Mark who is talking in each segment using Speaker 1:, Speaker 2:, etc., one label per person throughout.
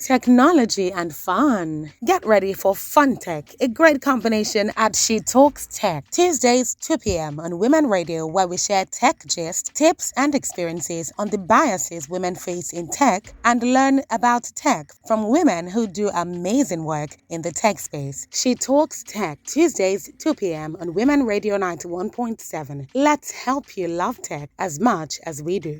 Speaker 1: Technology and fun. Get ready for Fun Tech, a great combination at She Talks Tech. Tuesdays, 2 p.m. on Women Radio, where we share tech gist, tips, and experiences on the biases women face in tech and learn about tech from women who do amazing work in the tech space. She Talks Tech, Tuesdays, 2 p.m. on Women Radio 91.7. Let's help you love tech as much as we do.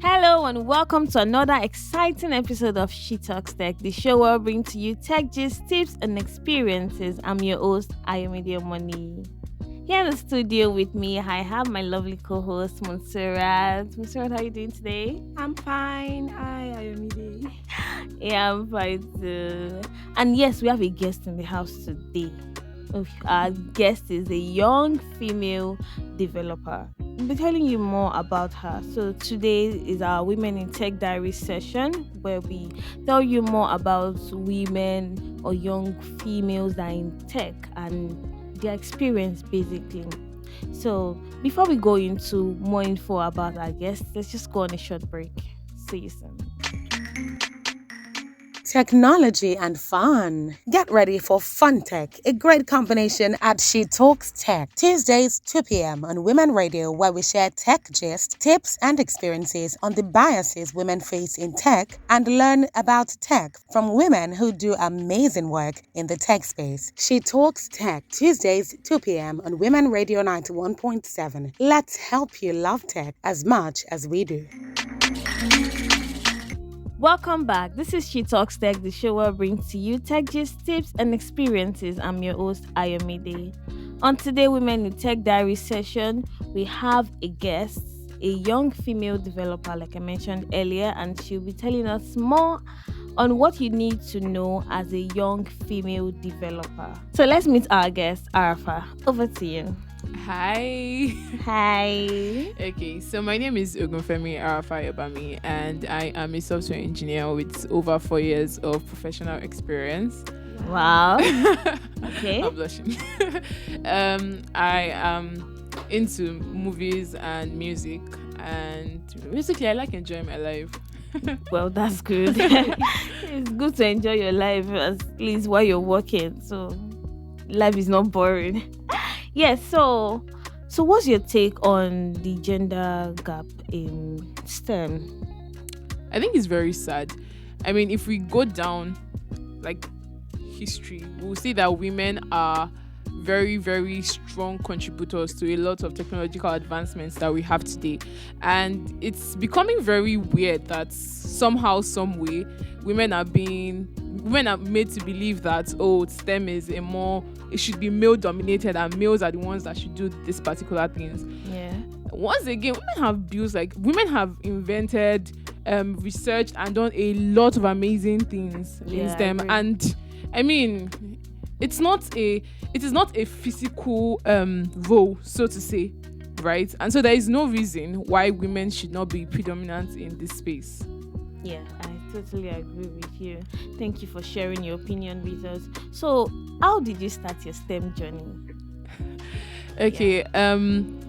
Speaker 2: Hello and welcome to another exciting episode of She Talks Tech, the show where we bring to you tech gist, tips, and experiences. I'm your host, Ayomide. Here in the studio with me, I have my lovely co-host, Montserrat. Montserrat, how are you doing today?
Speaker 3: I'm fine. Hi, Ayomide.
Speaker 2: Yeah, I'm fine too. And yes, we have a guest in the house today. Our guest is a young female developer. I'll be telling you more about her. So today is our Women in Tech Diary session, where we tell you more about women or young females that are in tech and their experience basically. So before we go into more info about our guest, let's just go on a short break. See you soon.
Speaker 1: Technology and fun. Get ready for Fun Tech, a great combination at She Talks Tech. Tuesdays, 2 p.m. on Women Radio, where we share tech gist, tips, and experiences on the biases women face in tech and learn about tech from women who do amazing work in the tech space. She Talks Tech, Tuesdays, 2 p.m. on Women Radio 91.7. Let's help you love tech as much as we do.
Speaker 2: Welcome back. This is She Talks Tech, the show where I bring to you tech gist, tips, and experiences. I'm your host, Ayomide. On today Women in Tech Diary session, we have a guest, a young female developer, like I mentioned earlier, and she'll be telling us more on what you need to know as a young female developer. So let's meet our guest, Arafah. Over to you.
Speaker 3: Hi.
Speaker 2: Hi.
Speaker 3: Okay, so my name is Ogunfemi Arafah Ayobami, and I am a software engineer with over 4 years of professional experience.
Speaker 2: Wow. Okay.
Speaker 3: I'm blushing. I am into movies and music, and basically I like enjoying my life.
Speaker 2: Well, that's good. It's good to enjoy your life, at least while you're working. So life is not boring. Yes, so what's your take on the gender gap in STEM?
Speaker 3: I think it's very sad. I mean, if we go down like history, we'll see that women are very, very strong contributors to a lot of technological advancements that we have today. And it's becoming very weird that somehow, some way, women are made to believe that STEM is it should be male dominated, and males are the ones that should do these particular things.
Speaker 2: Yeah.
Speaker 3: Once again, women have invented, researched, and done a lot of amazing things in STEM. And I mean, it is not a physical role, so to say, right? And so there is no reason why women should not be predominant in this space.
Speaker 2: Yeah, I totally agree with you. Thank you for sharing your opinion with us. So, how did you start your STEM journey?
Speaker 3: Okay,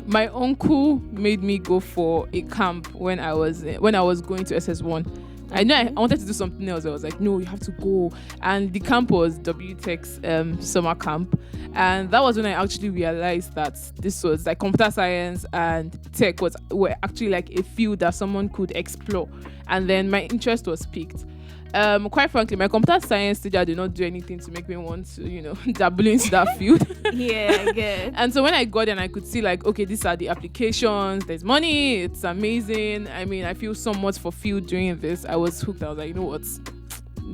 Speaker 3: my uncle made me go for a camp when I was going to SS1. Okay. I know I wanted to do something else. I was like, no, you have to go. And the camp was WTech's summer camp. And that was when I actually realized that this was like computer science and tech were actually like a field that someone could explore. And then my interest was piqued. Quite frankly, my computer science teacher did not do anything to make me want to, dabble into that field.
Speaker 2: Yeah, I get.
Speaker 3: And so when I got in, I could see like, okay, these are the applications. There's money. It's amazing. I mean, I feel somewhat fulfilled doing this. I was hooked. I was like, you know what?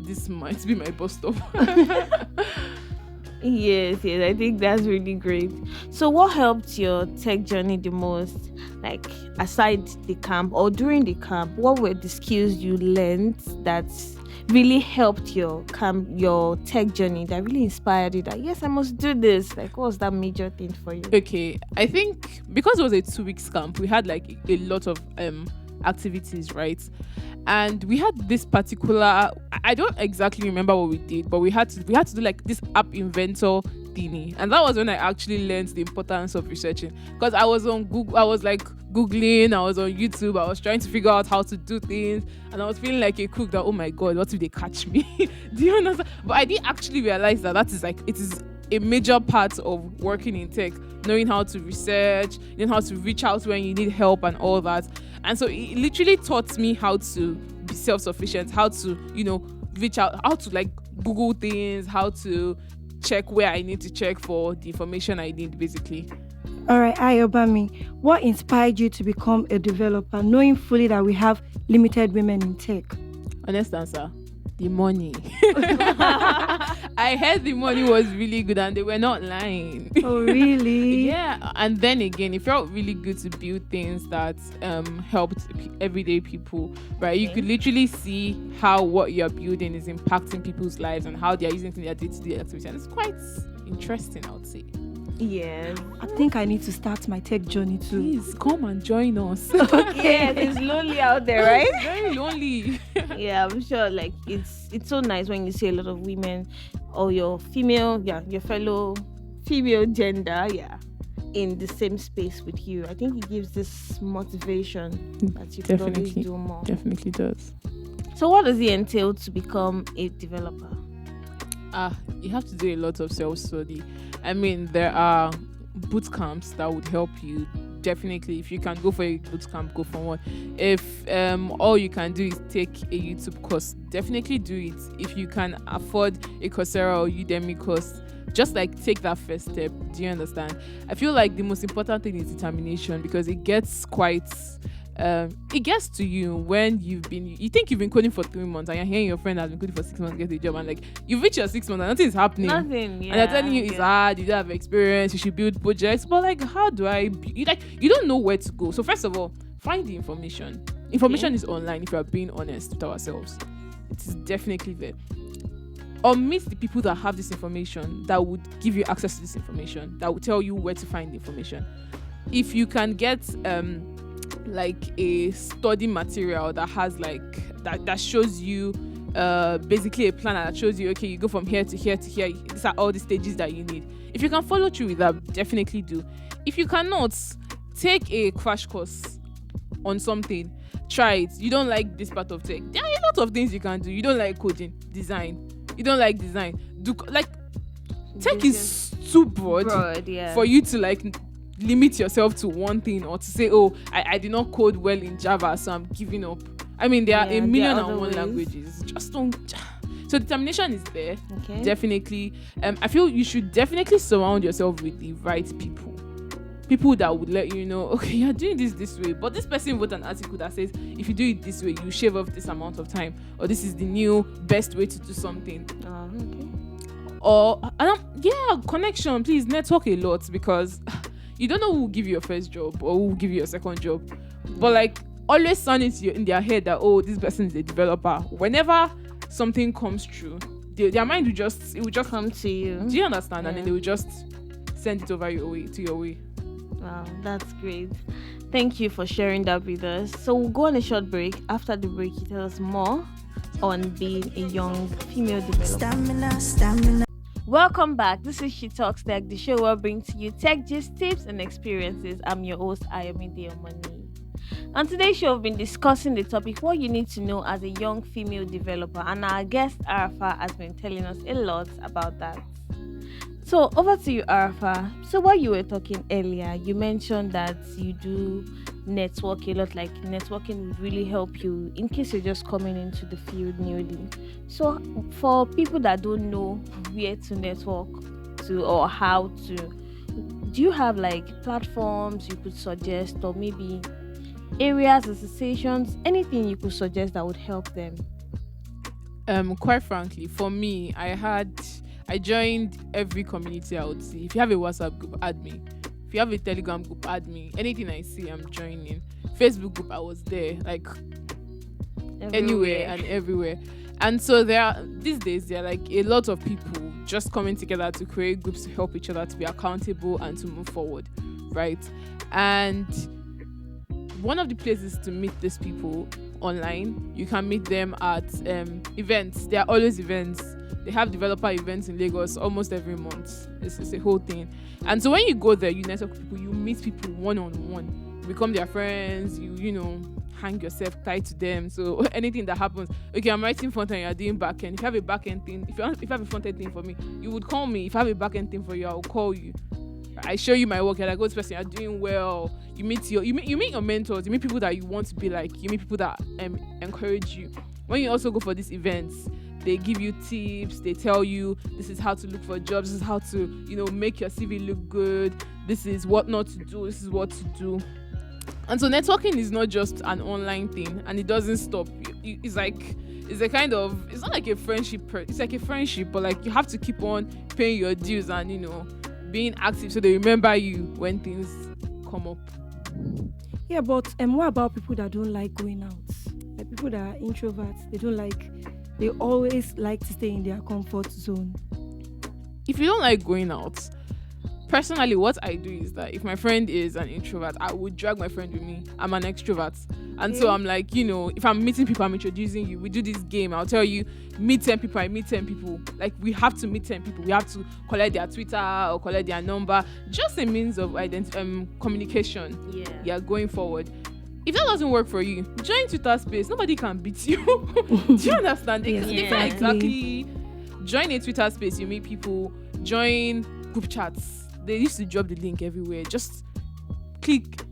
Speaker 3: This might be my bus stop.
Speaker 2: Yes, I think that's really great. So what helped your tech journey the most? Like, aside the camp or during the camp, what were the skills you learned that really helped your tech journey, that really inspired you that, yes, I must do this? Like, what was that major thing for you?
Speaker 3: Okay, I think because it was a 2 weeks camp, we had like a lot of activities, right? And we had this particular, I don't exactly remember what we did, but we had to do like this app inventor thingy. And that was when I actually learned the importance of researching, because I was on Google, I was like Googling, I was on YouTube, I was trying to figure out how to do things, and I was feeling like a crook that, oh my God, what if they catch me? Do you understand? But I didn't actually realize that is like, it is a major part of working in tech, knowing how to research, knowing how to reach out when you need help and all that. And so it literally taught me how to be self-sufficient, how to, reach out, how to like Google things, how to check where I need to check for the information I need, basically.
Speaker 4: All right, Ayobami, what inspired you to become a developer, knowing fully that we have limited women in tech?
Speaker 3: Honest answer, the money. I heard the money was really good and they were not lying.
Speaker 4: Oh, really?
Speaker 3: Yeah, and then again, it felt really good to build things that helped everyday people, right? You could literally see how what you're building is impacting people's lives and how they're using it in their day-to-day activity. And it's quite interesting, I would say.
Speaker 2: Yes.
Speaker 4: I think I need to start my tech journey too.
Speaker 3: Please come and join us.
Speaker 2: Yeah, it's lonely out there, right?
Speaker 3: It's very lonely.
Speaker 2: Yeah, I'm sure like it's so nice when you see a lot of women or your female, your fellow female gender, in the same space with you. I think it gives this motivation that you can always do more.
Speaker 3: Definitely does.
Speaker 2: So what does it entail to become a developer?
Speaker 3: You have to do a lot of self-study. I mean, there are boot camps that would help you. Definitely, if you can go for a boot camp, go for one. If all you can do is take a YouTube course, definitely do it. If you can afford a Coursera or Udemy course, just like take that first step. Do you understand? I feel like the most important thing is determination, because it gets quite it gets to you when you think you've been coding for 3 months and you're hearing your friend has been coding for 6 months to get a job, and like you've reached your 6 months and nothing is happening.
Speaker 2: Nothing, yeah.
Speaker 3: And they're telling you it's hard, you don't have experience, you should build projects. But like, how do you don't know where to go. So first of all, find the information. Information is online, if you are being honest with ourselves. It is definitely there. Or meet the people that have this information, that would give you access to this information, that will tell you where to find the information. If you can get like a study material that has like that shows you basically a planner that shows you, okay, you go from here to here to here, these are all the stages that you need. If you can follow through with that, definitely do. If you cannot, take a crash course on something, try it. You don't like this part of tech, there are a lot of things you can do. You don't like coding, design. You don't like design, do like tech is too broad for you to like limit yourself to one thing, or to say, oh, I did not code well in Java, so I'm giving up. I mean, there are a million and one languages. Just don't. So determination is there. Okay. Definitely. I feel you should definitely surround yourself with the right people. People that would let you know, okay, you're doing this way, but this person wrote an article that says, if you do it this way, you shave off this amount of time, or this is the new best way to do something. Okay. Or connection. Please network a lot, because you don't know who will give you your first job or who will give you your second job. But like, always sound in their head that, oh, this person is a developer. Whenever something comes through, their mind will just
Speaker 2: come to you.
Speaker 3: Do you understand? Yeah. And then they will just send it over your way.
Speaker 2: Wow, that's great. Thank you for sharing that with us. So we'll go on a short break. After the break, you tell us more on being a young female developer. Stamina. Welcome back. This is She Talks Tech, the show where I bring to you tech gist, tips, and experiences. I'm your host, Ayomide Omoni. On today's show, we've been discussing the topic, what you need to know as a young female developer, and our guest, Arafah, has been telling us a lot about that. So, over to you, Arafah. So, while you were talking earlier, you mentioned that you do network a lot, like networking would really help you in case you're just coming into the field newly. So for people that don't know where to network to or how to, do you have like platforms you could suggest, or maybe areas, associations, anything you could suggest that would help them?
Speaker 3: Quite frankly, for me, I joined every community I would see. If you have a WhatsApp group, add me. If you have a Telegram group, add me. Anything I see, I'm joining. Facebook group, I was there, like anywhere and everywhere. And so these days, there are like a lot of people just coming together to create groups to help each other to be accountable and to move forward, right? And one of the places to meet these people online, you can meet them at events. There are always events. They have developer events in Lagos almost every month. It's a whole thing. And so when you go there, you network with people, you meet people one-on-one. become their friends. You know, hang yourself tight to them. So anything that happens, okay, I'm writing front end, you're doing back end. If you have a back end thing, if you have a front end thing for me, you would call me. If I have a back end thing for you, I'll call you. I show you my work. You're like, oh, this person, you're doing well. You meet your mentors. You meet people that you want to be like. You meet people that encourage you. When you also go for these events, they give you tips. They tell you this is how to look for jobs. This is how to, make your CV look good. This is what not to do. This is what to do. And so networking is not just an online thing, and it doesn't stop. It's like, it's a kind of, it's not like a friendship. It's like a friendship, but like you have to keep on paying your dues and being active so they remember you when things come up.
Speaker 4: Yeah, but what about people that don't like going out? Like people that are introverts, they always like to stay in their comfort zone.
Speaker 3: If you don't like going out, personally, what I do is that if my friend is an introvert, I would drag my friend with me. I'm an extrovert. And so I'm like, if I'm meeting people, I'm introducing you. We do this game. I'll tell you, meet 10 people, I meet 10 people. Like, we have to meet 10 people. We have to collect their Twitter or collect their number. Just a means of communication. Yeah, going forward. If that doesn't work for you, join Twitter space. Nobody can beat you. Do you understand? Exactly. Join a Twitter space. You meet people. Join group chats. They used to drop the link everywhere. Just click.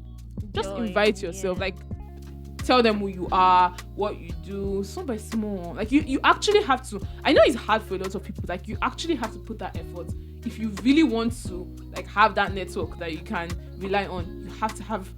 Speaker 3: Just invite yourself. Like, tell them who you are, what you do, small by small. Like, you actually have to. I know it's hard for a lot of people. Like, you actually have to put that effort. If you really want to, like, have that network that you can rely on, you have to have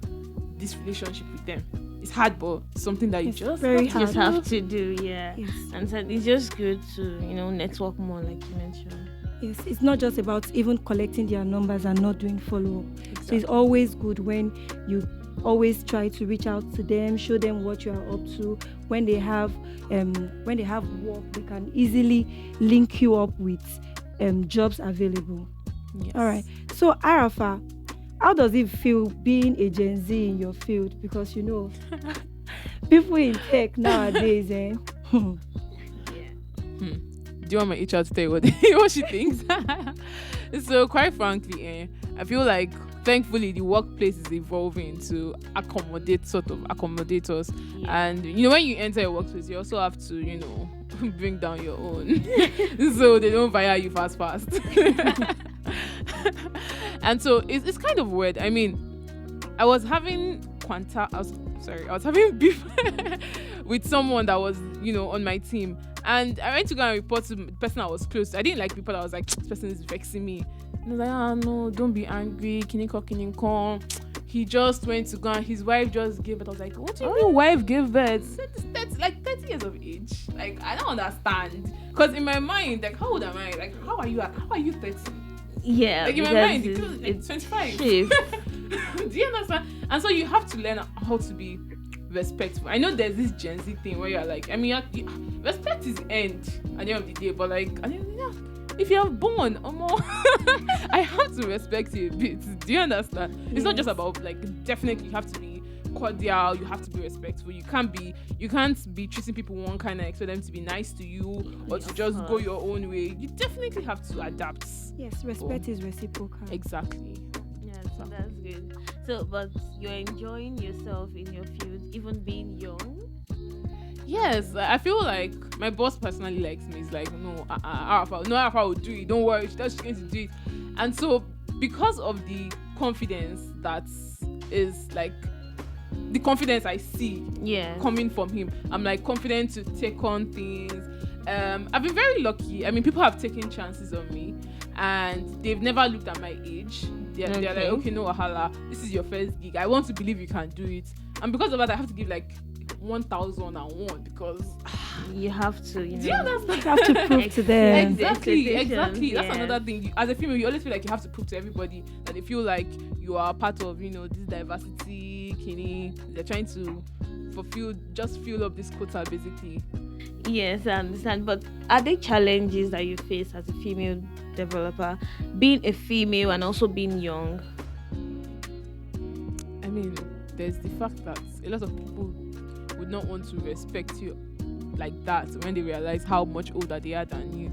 Speaker 3: this relationship with them. It's hard, but something that you just
Speaker 2: have to do. Yeah.
Speaker 4: Yes.
Speaker 2: And so it's just good to network more, like you mentioned.
Speaker 4: Yes, it's not just about even collecting their numbers and not doing follow-up. Exactly. So it's always good when you always try to reach out to them, show them what you are up to. When they have work, they can easily link you up with jobs available.
Speaker 3: Yes.
Speaker 4: All right. So Arafah, how does it feel being a Gen Z in your field? Because people in tech nowadays,
Speaker 3: Do you want my HR to tell you what she thinks? So quite frankly, I feel like thankfully the workplace is evolving to accommodate us. Yeah. And when you enter a workplace, you also have to bring down your own so they don't fire you fast. And so it's kind of weird. I mean, I was having beef with someone that was on my team. And I went to go and report to the person I was close to. I didn't like people that was like, this person is vexing me. And I was like, no, don't be angry. Kiniko. He just went to go and his wife just gave birth. I was like, what do you mean wife gave birth? That's like 30 years of age. Like, I don't understand. Because in my mind, like, how old am I? Like, how are you 30?
Speaker 2: Yeah.
Speaker 3: Like, in my mind, it feels like 25. Do you understand? And so you have to learn how to be respectful. I know there's this Gen Z thing where you're like, I mean, respect is end at the end of the day, but like, if you're born, I have to respect you a bit. Do you understand? Yes. It's not just about like, definitely you have to be cordial, you have to be respectful. You can't be treating people one kind and expect them to be nice to you or to just go your own way. You definitely have to adapt.
Speaker 4: Yes, respect is reciprocal.
Speaker 3: Exactly.
Speaker 2: Yeah, so that's good. So, but you're enjoying yourself in your field, even being young?
Speaker 3: Yes, I feel like my boss personally likes me. He's like, no, Arafah will do it. Don't worry, she's going to do it. And so, because of the confidence that is like the confidence I see coming from him, I'm like confident to take on things. I've been very lucky. I mean, people have taken chances on me, and they've never looked at my age. They're like, okay, no wahala, this is your first gig. I want to believe you can do it. And because of that, I have to give like 1,001 because
Speaker 2: you have to.
Speaker 3: Do you understand?
Speaker 4: You have to prove to them.
Speaker 3: Exactly.
Speaker 2: Yeah.
Speaker 3: That's another thing. As a female, you always feel like you have to prove to everybody that they feel like you are part of, this diversity. They're trying to fill up this quota, basically.
Speaker 2: Yes, I understand. But are there challenges that you face as a female developer, being a female and also being young?
Speaker 3: I mean, there's the fact that a lot of people would not want to respect you like that when they realize how much older they are than you.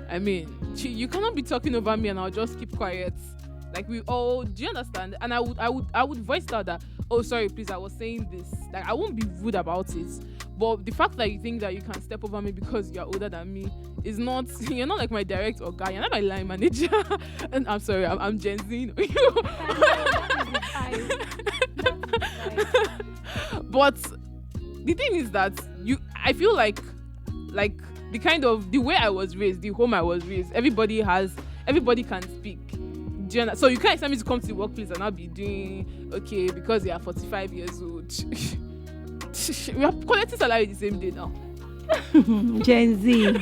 Speaker 3: I mean, you cannot be talking over me and I'll just keep quiet. Like we all, do you understand? And I would voice out that, oh sorry, please, I was saying this. Like I won't be rude about it. But the fact that you think that you can step over me because you're older than me is not, you're not like my direct or guy, you're not my line manager. And I'm sorry, I'm Gen Z. But the thing is that I feel like the kind of the way I was raised, the home I was raised, everybody can speak. Do you understand? So you can't expect me to come to the workplace and I'll be doing okay because you are 45 years old. We are collecting salary the same day now.
Speaker 4: Gen Z.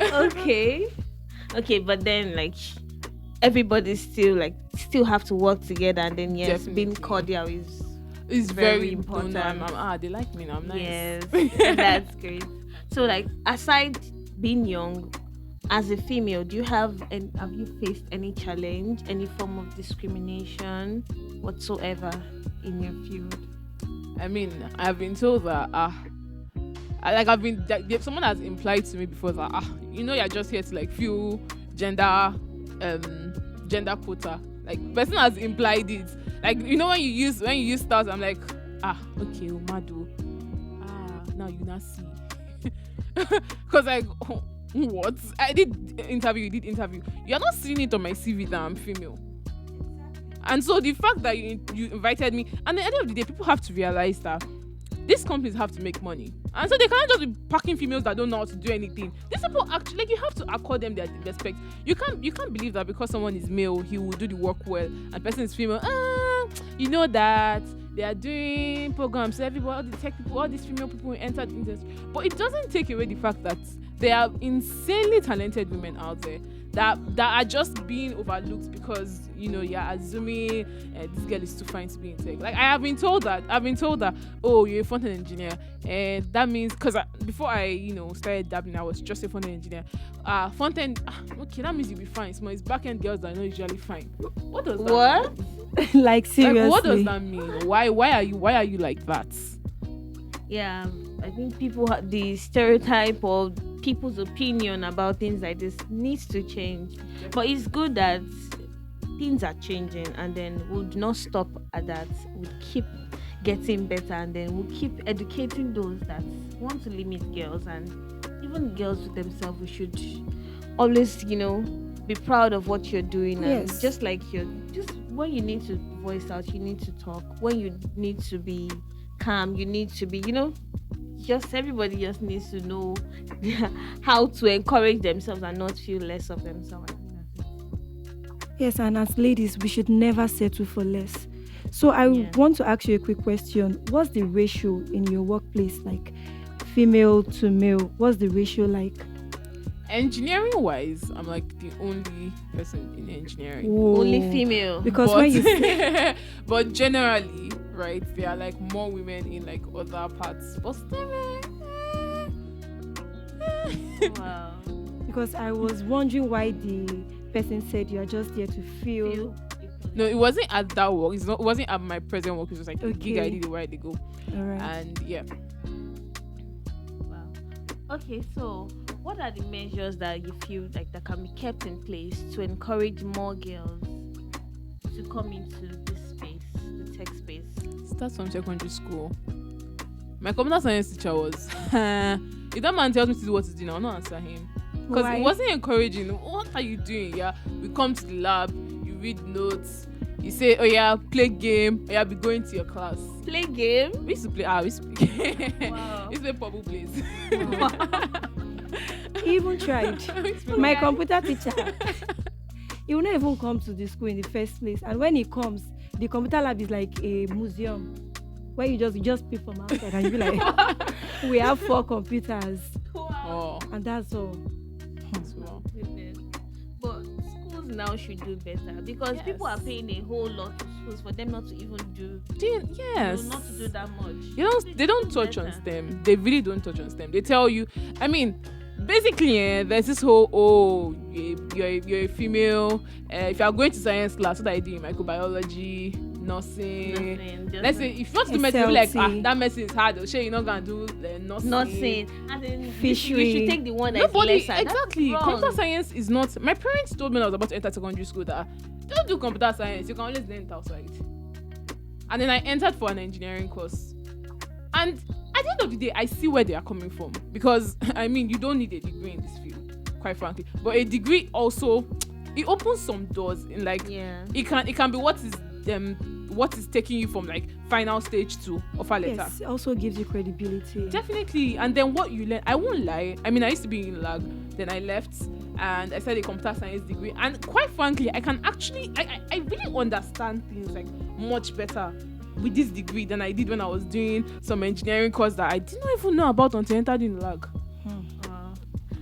Speaker 2: Okay, but then like everybody still have to work together, and then yes,
Speaker 3: Definitely.
Speaker 2: being cordial is
Speaker 3: very
Speaker 2: important.
Speaker 3: They like me now. I'm nice.
Speaker 2: Yes, that's great. So like aside being young, as a female, have you faced any challenge, any form of discrimination whatsoever in your field?
Speaker 3: I mean, I've been told that someone has implied to me before that you're just here to like fill gender quota. Like person has implied it. Like when you use stars, I'm like okay, Umadu. Now you not see. Because like what? You did interview. You're not seeing it on my CV that I'm female. And so the fact that you invited me, and at the end of the day, people have to realize that these companies have to make money, and so they can't just be packing females that don't know how to do anything. These people actually, you have to accord them their respect. You can't believe that because someone is male, he will do the work well, and person is female. That they are doing programs. So everybody, all the tech people, all these female people will enter the industry, but it doesn't take away the fact that there are insanely talented women out there that are just being overlooked because you're assuming this girl is too fine to be in tech. Like I've been told that oh, you're a front-end engineer, and that means because before I started dabbling, I was just a front-end engineer. Front-end, okay, that means you'll be fine. It's back-end girls that are not usually fine. What does that mean?
Speaker 4: Like seriously,
Speaker 3: like, what does that mean? Why are you like that?
Speaker 2: Yeah, I think the stereotype or people's opinion about things like this needs to change. But it's good that things are changing, and then we'll not stop at that. We'll keep getting better, and then we'll keep educating those that want to limit girls, and even girls themselves. We should always, be proud of what you're doing.
Speaker 4: Yes.
Speaker 2: And just when you need to voice out, you need to talk. When you need to be calm, you need to be, just everybody just needs to know how to encourage themselves and not feel less of themselves.
Speaker 4: Yes, and as ladies, we should never settle for less. So I want to ask you a quick question. What's the ratio in your workplace, like female to male? What's the ratio like?
Speaker 3: Engineering wise, I'm like the only person in engineering.
Speaker 4: Whoa.
Speaker 2: Only female.
Speaker 4: Because when you
Speaker 3: but generally, right, there are like more women in like other parts. But still,
Speaker 2: Wow.
Speaker 4: because I was wondering why the person said you are just there to feel.
Speaker 3: no, it wasn't at that work. It wasn't at my present work. It was like a gig I did a while ago.
Speaker 4: All right.
Speaker 3: And yeah.
Speaker 2: Wow. Okay, so what are the measures that you feel like that can be kept in place to encourage more girls to come into this space, the tech space?
Speaker 3: Starts from secondary school. My computer science teacher was if that man tells me to do what to do now, I'll not answer him. Because it wasn't encouraging. What are you doing? Yeah, we come to the lab, you read notes, you say, oh yeah, play game, oh yeah, be going to your class.
Speaker 2: Play game?
Speaker 3: We used to play. We used to play.
Speaker 2: Wow.
Speaker 3: We used to play Purple Blaze.
Speaker 4: He even tried. My computer teacher. He will not even come to the school in the first place. And when he comes, the computer lab is like a museum where you just pick from outside and you be like, we have 4 computers.
Speaker 3: Oh,
Speaker 4: And that's all.
Speaker 3: wow.
Speaker 2: Goodness. But schools now should do better because people are paying a whole lot to schools for them not to even do.
Speaker 3: Yes.
Speaker 2: Not to do that much.
Speaker 3: They don't touch on STEM. They really don't touch on STEM. They tell you, I mean, basically, there's this whole, you're a female. If you are going to science class, what are you doing? Microbiology? nursing.
Speaker 2: Just
Speaker 3: Let's say if you want to do medicine, you'll be like,
Speaker 4: SLT.
Speaker 3: that medicine is hard. Or you're not gonna do nursing.
Speaker 2: Nothing. As in,
Speaker 4: Fishery.
Speaker 2: you should take the one that's
Speaker 3: Nobody
Speaker 2: lesser. That's
Speaker 3: exactly.
Speaker 2: wrong.
Speaker 3: Computer science is not. My parents told me when I was about to enter secondary school that don't do computer science. You can always learn it outside. And then I entered for an engineering course. And at the end of the day, I see where they are coming from, because I mean, you don't need a degree in this field, quite frankly. But a degree also, it opens some doors. In like, it can be what is taking you from like final stage to offer letter.
Speaker 4: Yes, it also gives you credibility.
Speaker 3: Definitely. And then what you learn, I won't lie. I mean, I used to be in lag, then I left and I started a computer science degree. And quite frankly, I can actually, I really understand things like much better with this degree than I did when I was doing some engineering course that I did not even know about until I entered in lag.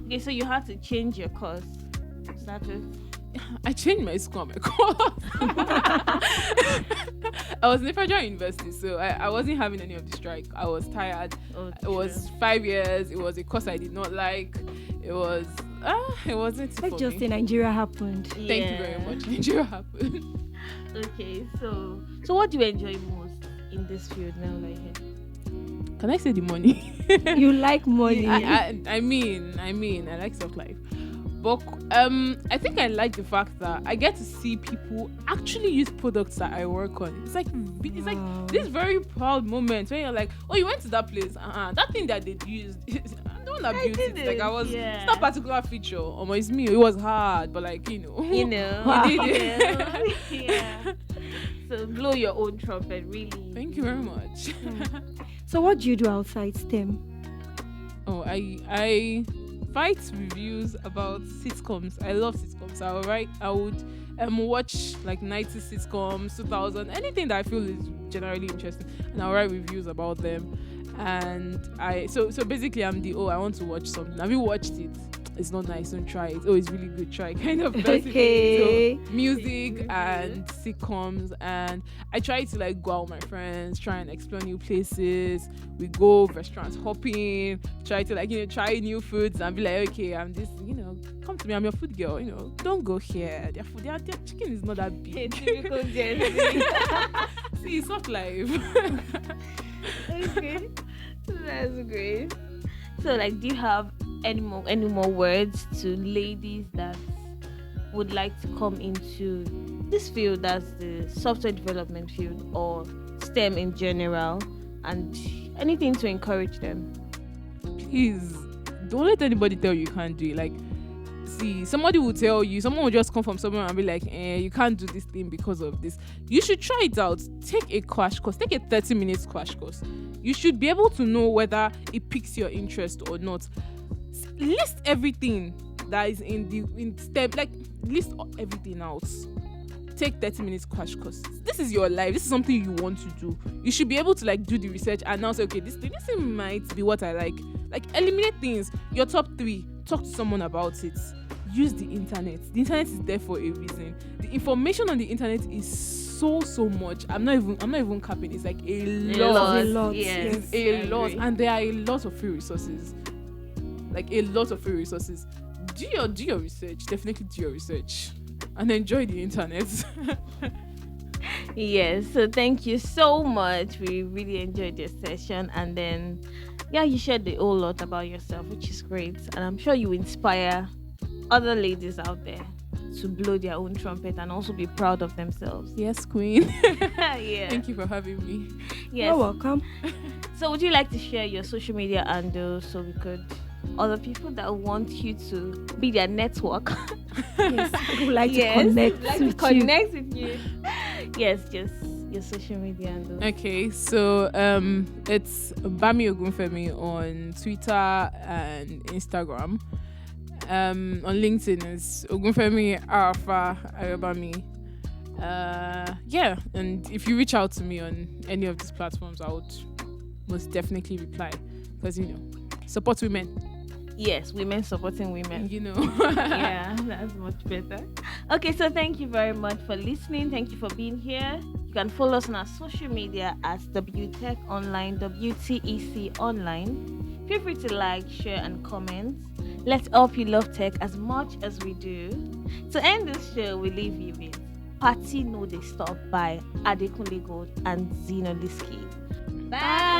Speaker 2: Okay, so you had to change your course. Is that it?
Speaker 3: I changed my school and my course. I was in a federal university, so I wasn't having any of the strike. I was tired. It was 5 years. It was a course I did not like. It wasn't for
Speaker 4: Let's just
Speaker 3: me.
Speaker 4: say Nigeria happened.
Speaker 3: Thank you very much. Nigeria happened.
Speaker 2: Okay, so what do you enjoy most in this field now, like here?
Speaker 3: Can I say the money?
Speaker 4: You like money.
Speaker 3: I mean, I like soft life. But I think I like the fact that I get to see people actually use products that I work on. It's like this very proud moment when you're like, oh, you went to that place. That thing that they used, don't abuse it. Like I was, it's not a particular feature. It's me. It was hard, but like we did it.
Speaker 2: Yeah. So blow your own trumpet, really.
Speaker 3: Thank you very much.
Speaker 4: So what do you do outside STEM?
Speaker 3: Oh, I write reviews about sitcoms. I love sitcoms. I would watch like 90s sitcoms, 2000, anything that I feel is generally interesting, and I'll write reviews about them. And so basically I'm I want to watch something. Have you watched it? It's not nice, don't try it. Oh, it's really good, try kind of person.
Speaker 4: Okay.
Speaker 3: So music and sitcoms, and I try to like go out with my friends, try and explore new places. We go restaurants hopping, try to like try new foods and be like, okay, I'm this, come to me, I'm your food girl, don't go here. Their food, their chicken is not that big.
Speaker 2: Typical Gen Z.
Speaker 3: See, soft life.
Speaker 2: Okay, that's great. So, like, do you have any more words to ladies that would like to come into this field, that's the software development field or STEM in general, and anything to encourage them?
Speaker 3: Please don't let anybody tell you can't do it. Like, see, somebody will tell you, someone will just come from somewhere and be like, you can't do this thing because of this. You should try it out. Take a crash course. Take a 30-minute crash course. You should be able to know whether it piques your interest or not. List everything that is in STEM. Like, list everything out. Take 30 minutes crash course. This is your life. This is something you want to do. You should be able to like do the research and now say, okay, this thing might be what I like. Like, eliminate things. Your top 3. Talk to someone about it. Use the internet. The internet is there for a reason. The information on the internet is so much. I'm not even capping. It's like a lot.
Speaker 2: Yes,
Speaker 3: A lot. And there are a lot of free resources. Like a lot of free resources. Do your research. Definitely do your research. And enjoy the internet.
Speaker 2: Yes, so thank you so much. We really enjoyed this session, and then you shared a whole lot about yourself, which is great, and I'm sure you inspire other ladies out there to blow their own trumpet and also be proud of themselves.
Speaker 3: Yes, queen.
Speaker 2: Yeah.
Speaker 3: Thank you for having me.
Speaker 2: Yes.
Speaker 4: You're welcome.
Speaker 2: So would you like to share your social media handles so we could other people that want you to be their network?
Speaker 4: Yes, people would like to connect with you.
Speaker 2: Yes, just your social media handles.
Speaker 3: Okay, so it's Bami Ogunfemi on Twitter and Instagram. On LinkedIn is Ogunfemi Arafah Ayobami. And if you reach out to me on any of these platforms, I would most definitely reply, because support women.
Speaker 2: Yes, women supporting women.
Speaker 3: Yeah,
Speaker 2: that's much better. Okay, so thank you very much for listening. Thank you for being here. You can follow us on our social media at WTech Online, WTEC Online. Feel free to like, share, and comment. Let's help you love tech as much as we do. To end this show, we leave you with Party No They Stop by Adekunle Gold and Zeno Liski. Bye.